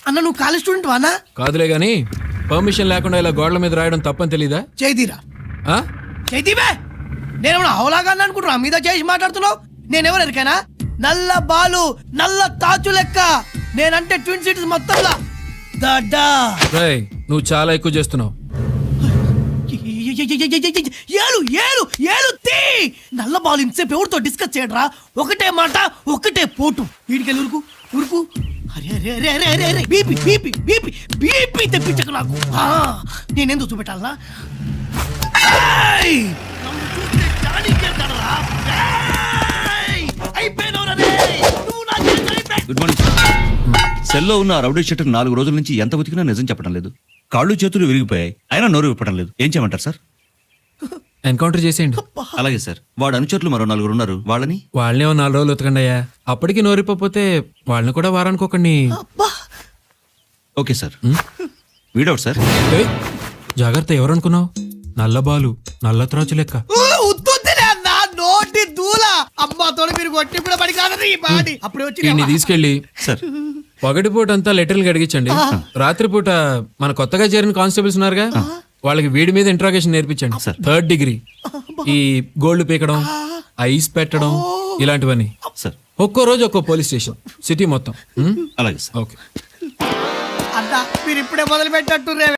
అన్న నువ్వు college student వానా? కాదులే గాని పర్మిషన్ లేకుండా ఇలా గోడల మీద రాయడం తప్పని తెలీదా? చేయితీరా ఆ? చేయితీవే. నేనేమన్నా అవలాగా అనుకుంటున్నా మీద చేసి మాట్లాడుతున్నావు. నేనెవరు ఎరికైనా? నల్ల బాలు నల్ల తాచు లెక్క. నేనంటే ట్విన్ సిటీస్ మొత్తంలా దడ్డా. రేయ్, నువ్వు చాలా ఎక్కువ చేస్తున్నావు. ఏలు ఏలు ఏలు తీ. నల్ల బాలు ఇంతసేపు ఎవరితో డిస్కస్ చేయడరా? ఒకటే మాట ఒకటే పోటు. వీడికెళ్ళి ఉరుకు ఉరుకు. అరే అరే అరే అరే అరే అరే బీపీ బీపీ బీపీ బీపీ తెప్పించకు నాకు. నేనెందుకు చూపెట్టాలనా? Good morning sir. సెల్లో ఉన్న రౌడీ షీటర్ 4 రోజుల నుంచి ఎంత ఉతికినా నిజం చెప్పడం లేదు. కాళ్ళు చేతులు విరిగిపోయాయి, అయినా నోరు విప్పడం లేదు. ఏం చేయమంటారు సార్? ఎన్కౌంటర్ చేసేయండి. అలాగే సార్. వాడు అనుచరులు మరో 4 ఉన్నారు, వాళ్ళని వాళ్ళనే 4 రోజులు ఉతకండి అయ్యా. అప్పటికి నోరిపోతే వాళ్ళని కూడా వారానికి ఒకడిని. Okay sir. వీడవుట్ సార్. ఏయ్, జాగ్రత్త, ఎవరనుకున్నావు? నల్ల బాలు నల్ల త్రాచు లెక్క. నోటి దూల అమ్మాతో మీరు కొట్టి కూడా పడి కాదని ఈ బాడీ అప్పుడే వచ్చి వీడిని తీసుకెళ్ళి సార్ పగటిపూట అంతా లెటర్లు గడిగించండి. రాత్రిపూట మన కొత్తగా చేరిన కానిస్టేబుల్స్ ఉన్నారుగా, వాళ్ళకి వీడి మీద ఇంట్రాగేషన్ నేర్పించండి. 3rd డిగ్రీ, ఈ గోల్డ్ పీకడం, ఐస్ పెట్టడం, ఇలాంటివన్నీ. సార్ ఒక్కో రోజు ఒక్కో పోలీస్ స్టేషన్, సిటీ మొత్తం. అలాగే సార్. ఓకే. అన్నా మీరు ఇప్పుడే మొదలు పెట్టట్టుర్రే